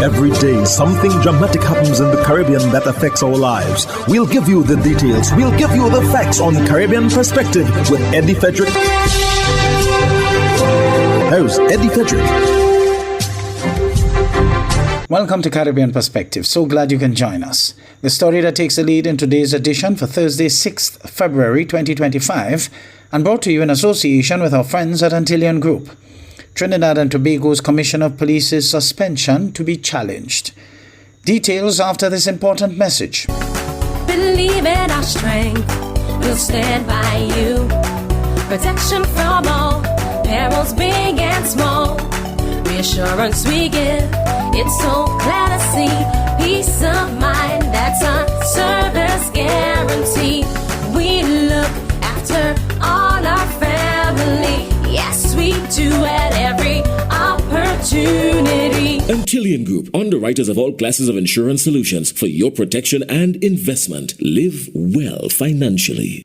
Every day, something dramatic happens in the Caribbean that affects our lives. We'll give you the details. We'll give you the facts on Caribbean Perspective with Eddie Frederick. Here's Eddie Frederick. Welcome to Caribbean Perspective. So glad you can join us. The story that takes the lead in today's edition for Thursday, 6th February 2025, and brought to you in association with our friends at Antillean Group. Trinidad and Tobago's Commissioner of Police's suspension to be challenged. Details after this important message. Believe in our strength, we'll stand by you. Protection from all, perils big and small. Reassurance we give, it's so glad to see. Peace of mind, that's our service guarantee. We look after all our family. Yes, we do at every opportunity. Antillean Group, underwriters of all classes of insurance solutions for your protection and investment. Live well financially.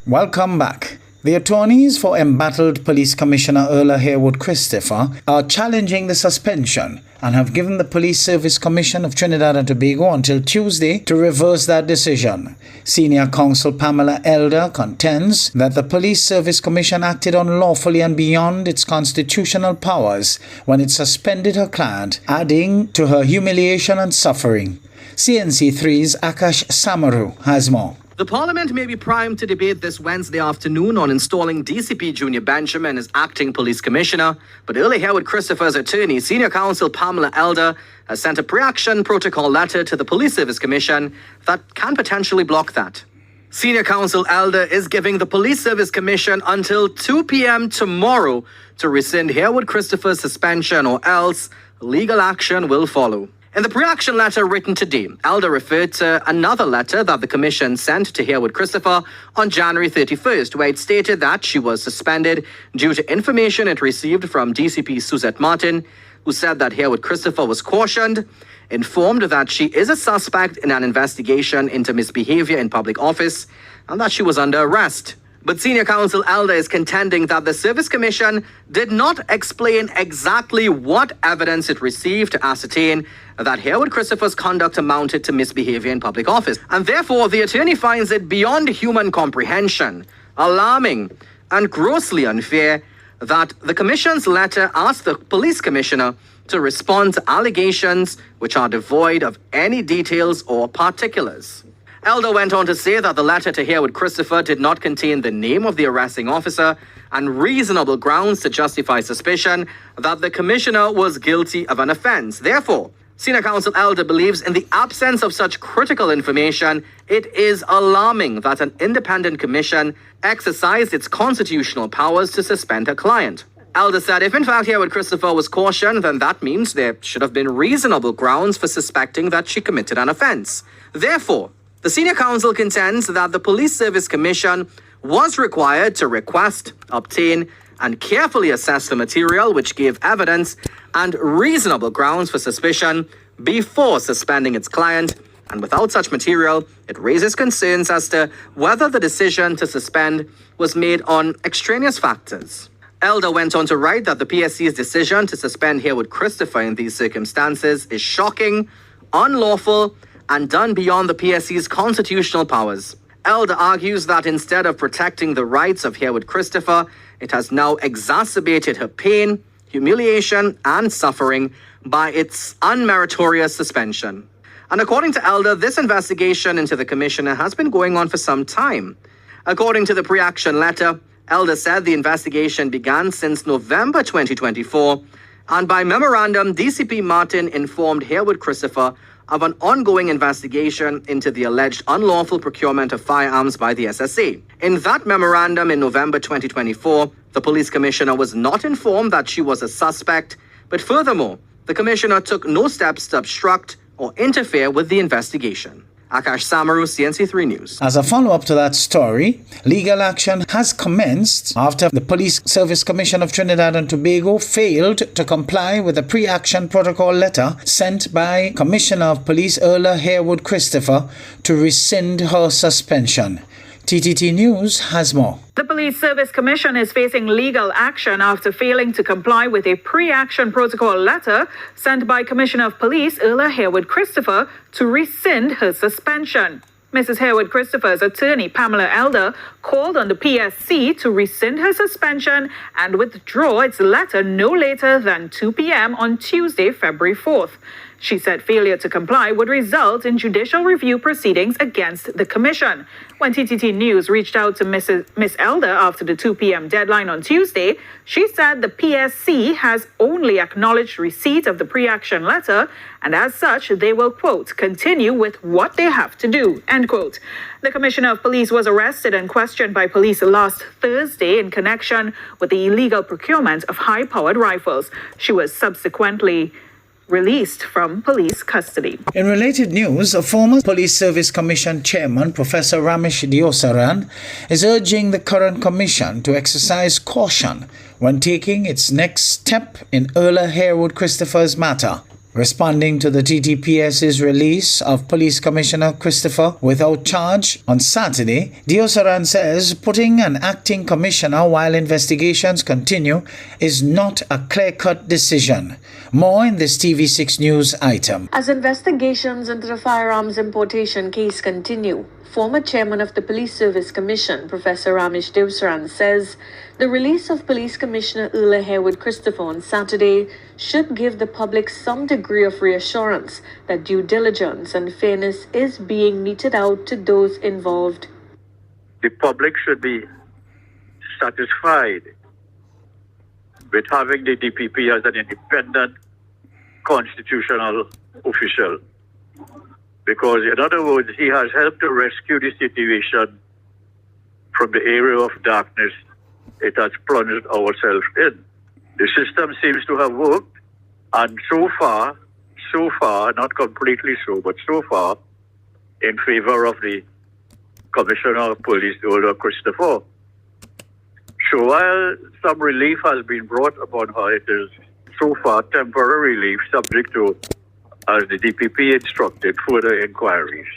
Welcome back. The attorneys for embattled Police Commissioner Erla Harewood Christopher are challenging the suspension and have given the Police Service Commission of Trinidad and Tobago until Tuesday to reverse that decision. Senior Counsel Pamela Elder contends that the Police Service Commission acted unlawfully and beyond its constitutional powers when it suspended her client, adding to her humiliation and suffering. CNC3's Akash Samaru has more. The Parliament may be primed to debate this Wednesday afternoon on installing DCP Junior Benjamin as acting police commissioner, but Erla Harewood Christopher's attorney, Senior Counsel Pamela Elder, has sent a pre-action protocol letter to the Police Service Commission that can potentially block that. Senior Counsel Elder is giving the Police Service Commission until 2 p.m. tomorrow to rescind Harewood Christopher's suspension, or else legal action will follow. In the pre-action letter written today, Elder referred to another letter that the Commission sent to Harewood Christopher on January 31st, where it stated that she was suspended due to information it received from DCP Suzette Martin, who said that Harewood Christopher was cautioned, informed that she is a suspect in an investigation into misbehavior in public office, and that she was under arrest. But Senior Counsel Elder is contending that the Service Commission did not explain exactly what evidence it received to ascertain that Harewood Christopher's conduct amounted to misbehavior in public office. And therefore, the attorney finds it beyond human comprehension, alarming, and grossly unfair that the Commission's letter asked the Police Commissioner to respond to allegations which are devoid of any details or particulars. Elder went on to say that the letter to Harewood Christopher did not contain the name of the arresting officer and reasonable grounds to justify suspicion that the Commissioner was guilty of an offense. Therefore, Senior Counsel Elder believes in the absence of such critical information, it is alarming that an independent commission exercised its constitutional powers to suspend her client. Elder said if in fact Harewood Christopher was cautioned, then that means there should have been reasonable grounds for suspecting that she committed an offense. Therefore, the Senior Counsel contends that the Police Service Commission was required to request, obtain, and carefully assess the material which gave evidence and reasonable grounds for suspicion before suspending its client, and without such material, it raises concerns as to whether the decision to suspend was made on extraneous factors. Elder went on to write that the PSC's decision to suspend Harewood Christopher in these circumstances is shocking, unlawful, and done beyond the PSC's constitutional powers. Elder argues that instead of protecting the rights of Harewood Christopher, it has now exacerbated her pain, humiliation, and suffering by its unmeritorious suspension. And according to Elder, this investigation into the Commissioner has been going on for some time. According to the pre-action letter, Elder said the investigation began since November 2024, and by memorandum, DCP Martin informed Harewood Christopher of an ongoing investigation into the alleged unlawful procurement of firearms by the SSA. In that memorandum in November 2024, the police commissioner was not informed that she was a suspect, but furthermore, the commissioner took no steps to obstruct or interfere with the investigation. Akash Samaru, CNC3 News. As a follow-up to that story, legal action has commenced after the Police Service Commission of Trinidad and Tobago failed to comply with a pre-action protocol letter sent by Commissioner of Police Erla Harewood Christopher to rescind her suspension. TTT News has more. The Police Service Commission is facing legal action after failing to comply with a pre-action protocol letter sent by Commissioner of Police Erla Harewood Christopher to rescind her suspension. Mrs. Harewood Christopher's attorney, Pamela Elder, called on the PSC to rescind her suspension and withdraw its letter no later than 2 p.m. on Tuesday, February 4th. She said failure to comply would result in judicial review proceedings against the commission. When TTT News reached out to Miss Elder after the 2 p.m. deadline on Tuesday, she said the PSC has only acknowledged receipt of the pre-action letter, and as such, they will, quote, continue with what they have to do, end quote. The Commissioner of Police was arrested and questioned by police last Thursday in connection with the illegal procurement of high-powered rifles. She was subsequently released from police custody. In related news, a former Police Service Commission chairman, Professor Ramesh Diosaran, is urging the current commission to exercise caution when taking its next step in Erla Harewood Christopher's matter. Responding to the TTPS's release of Police Commissioner Christopher without charge on Saturday, Diosaran says putting an acting commissioner while investigations continue is not a clear-cut decision. More in this TV6 News item. As investigations into the firearms importation case continue, former chairman of the Police Service Commission, Professor Ramesh Diosaran, says the release of Police Commissioner Erla Harewood Christopher on Saturday should give the public some degree of reassurance that due diligence and fairness is being meted out to those involved. The public should be satisfied with having the DPP as an independent constitutional official. Because, in other words, he has helped to rescue the situation from the area of darkness it has plunged ourselves in. The system seems to have worked, and so far, not completely so, but so far, in favor of the Commissioner of Police, Erla Christopher. So while some relief has been brought upon her, it is so far temporary relief subject to, as the DPP instructed, further inquiries.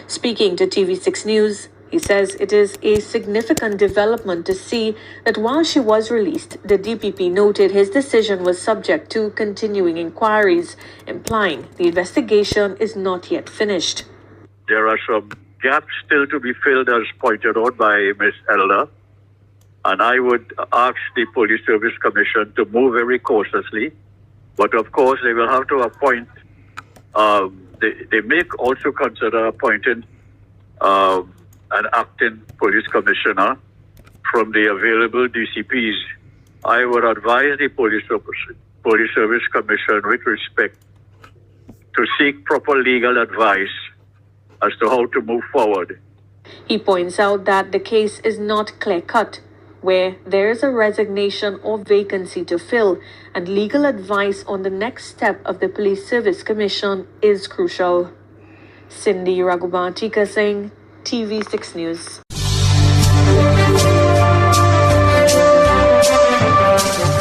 Speaking to TV6 News, he says it is a significant development to see that while she was released, the DPP noted his decision was subject to continuing inquiries, implying the investigation is not yet finished. There are some gaps still to be filled, as pointed out by Ms. Elder, and I would ask the Police Service Commission to move very cautiously. But of course, they will have to appoint, they may also consider appointing an acting police commissioner from the available DCPs. I would advise the Police Service Commission with respect to seek proper legal advice as to how to move forward. He points out that the case is not clear-cut, where there is a resignation or vacancy to fill, and legal advice on the next step of the Police Service Commission is crucial. Cindy Raghubantika Singh, TV6 News.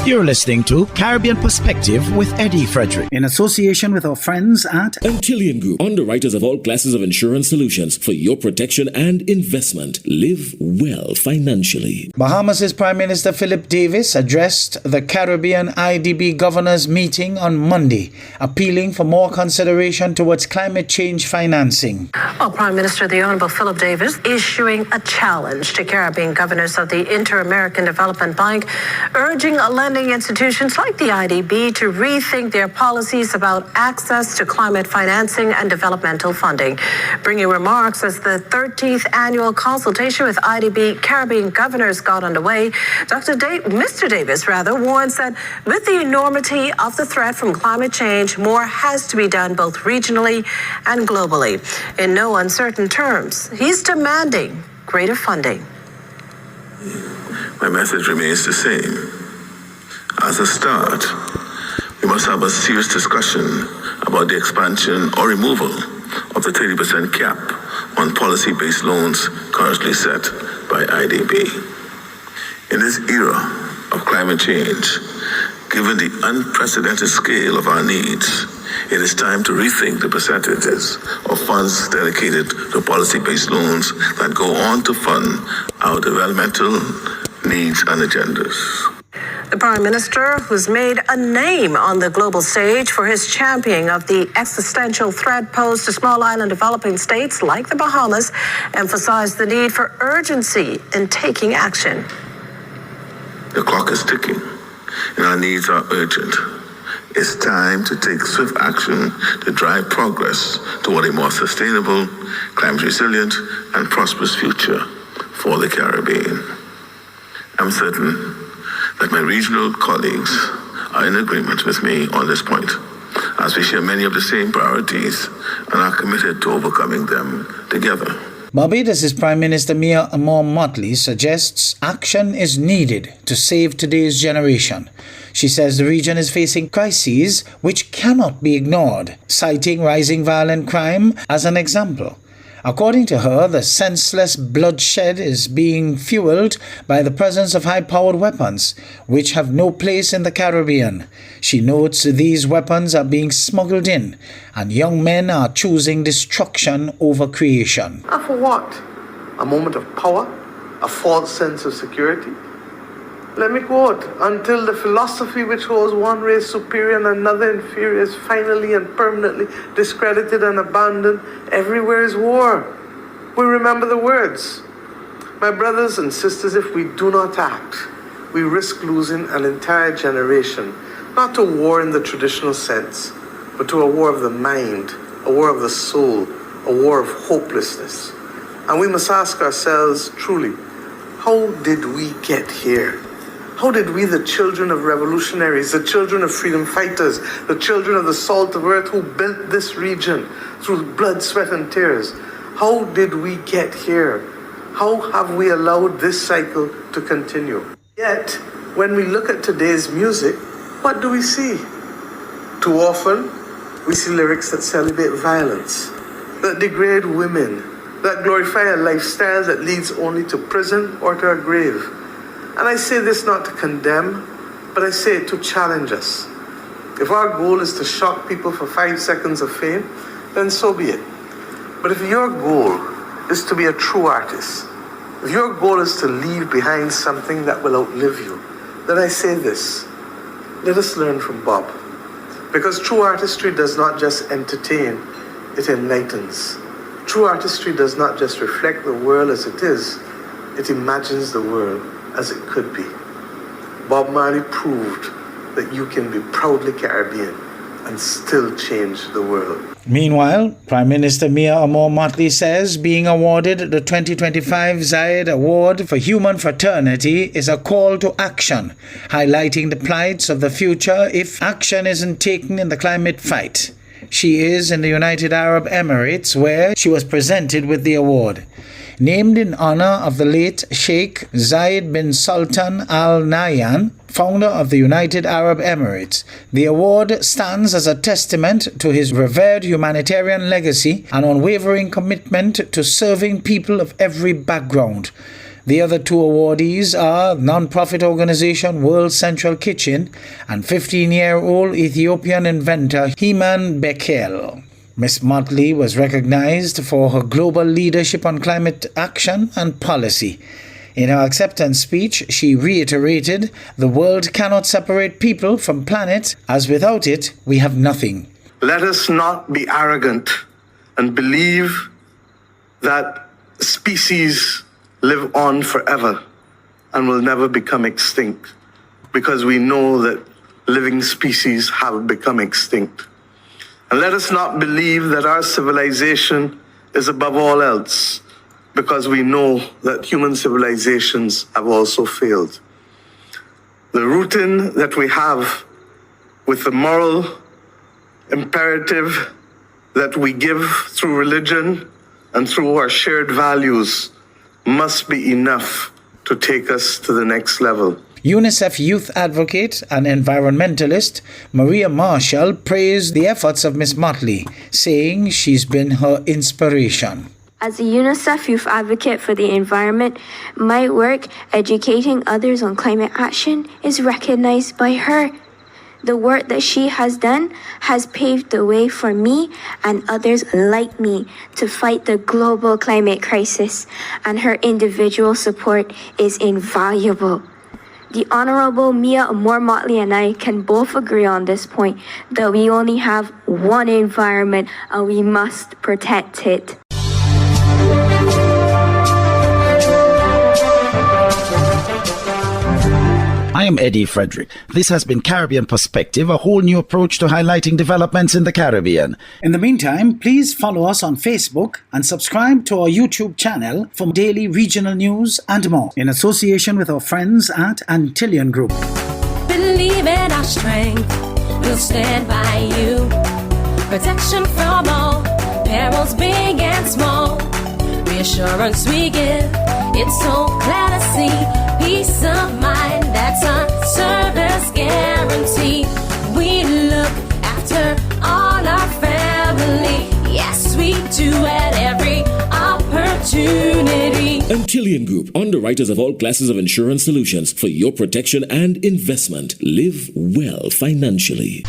You're listening to Caribbean Perspective with Eddie Frederick, in association with our friends at Antillian Group, underwriters of all classes of insurance solutions for your protection and investment. Live well financially. Bahamas' Prime Minister Philip Davis addressed the Caribbean IDB Governors Meeting on Monday, appealing for more consideration towards climate change financing. Well, Prime Minister the Honorable Philip Davis issuing a challenge to Caribbean governors of the Inter-American Development Bank, urging lending institutions like the IDB to rethink their policies about access to climate financing and developmental funding. Bringing remarks as the 13th annual consultation with IDB Caribbean governors got underway, Mr. Davis warns that with the enormity of the threat from climate change, more has to be done both regionally and globally. In no uncertain terms, he's demanding greater funding. My message remains the same. As a start, we must have a serious discussion about the expansion or removal of the 30% cap on policy-based loans currently set by IDB. In this era of climate change, given the unprecedented scale of our needs, It is time to rethink the percentages of funds dedicated to policy-based loans that go on to fund our developmental needs and agendas. The Prime Minister, who's made a name on the global stage for his championing of the existential threat posed to small island developing states like the Bahamas, emphasized the need for urgency in taking action. The clock is ticking, and our needs are urgent. It's time to take swift action to drive progress toward a more sustainable, climate resilient, and prosperous future for the Caribbean. I'm certain that my regional colleagues are in agreement with me on this point, as we share many of the same priorities and are committed to overcoming them together. Barbados' Prime Minister Mia Amor Motley suggests action is needed to save today's generation. She says the region is facing crises which cannot be ignored, citing rising violent crime as an example. According to her, the senseless bloodshed is being fueled by the presence of high-powered weapons, which have no place in the Caribbean. She notes these weapons are being smuggled in, and young men are choosing destruction over creation. And for what? A moment of power? A false sense of security? Let me quote, until the philosophy which holds one race superior and another inferior is finally and permanently discredited and abandoned, everywhere is war. We remember the words. My brothers and sisters, if we do not act, we risk losing an entire generation, not to war in the traditional sense, but to a war of the mind, a war of the soul, a war of hopelessness. And we must ask ourselves truly, how did we get here? How did we, the children of revolutionaries, the children of freedom fighters, the children of the salt of earth who built this region through blood, sweat, and tears, how did we get here? How have we allowed this cycle to continue? Yet, when we look at today's music, what do we see? Too often, we see lyrics that celebrate violence, that degrade women, that glorify a lifestyle that leads only to prison or to a grave. And I say this not to condemn, but I say it to challenge us. If our goal is to shock people for 5 seconds of fame, then so be it. But if your goal is to be a true artist, if your goal is to leave behind something that will outlive you, then I say this, let us learn from Bob. Because true artistry does not just entertain, it enlightens. True artistry does not just reflect the world as it is, it imagines the world as it could be. Bob Marley proved that you can be proudly Caribbean and still change the world. Meanwhile, Prime Minister Mia Amor Motley says being awarded the 2025 Zayed Award for Human Fraternity is a call to action, highlighting the plights of the future if action isn't taken in the climate fight. She is in the United Arab Emirates, where she was presented with the award. Named in honor of the late Sheikh Zayed bin Sultan Al Nahyan, founder of the United Arab Emirates, the award stands as a testament to his revered humanitarian legacy and unwavering commitment to serving people of every background. The other two awardees are non-profit organization World Central Kitchen and 15-year-old Ethiopian inventor Heman Bekel. Ms. Motley was recognized for her global leadership on climate action and policy. In her acceptance speech, she reiterated, the world cannot separate people from planet, as without it, we have nothing. Let us not be arrogant and believe that species live on forever and will never become extinct, because we know that living species have become extinct. And let us not believe that our civilization is above all else, because we know that human civilizations have also failed. The routine that we have with the moral imperative that we give through religion and through our shared values must be enough to take us to the next level. UNICEF youth advocate and environmentalist Maria Marshall praised the efforts of Ms. Motley, saying she's been her inspiration. As a UNICEF youth advocate for the environment, my work educating others on climate action is recognized by her. The work that she has done has paved the way for me and others like me to fight the global climate crisis, and her individual support is invaluable. The Honorable Mia Amor-Motley and I can both agree on this point, that we only have one environment and we must protect it. I am Eddie Frederick. This has been Caribbean Perspective, a whole new approach to highlighting developments in the Caribbean. In the meantime, please follow us on Facebook and subscribe to our YouTube channel for daily regional news and more, in association with our friends at Antillian Group. Believe in our strength, we'll stand by you. Protection from all perils, big and small. Reassurance we give, it's so clear to see. Peace of mind, that's our service guarantee. We look after all our family. Yes, we do at every opportunity. Antillian Group, underwriters of all classes of insurance solutions for your protection and investment. Live well financially.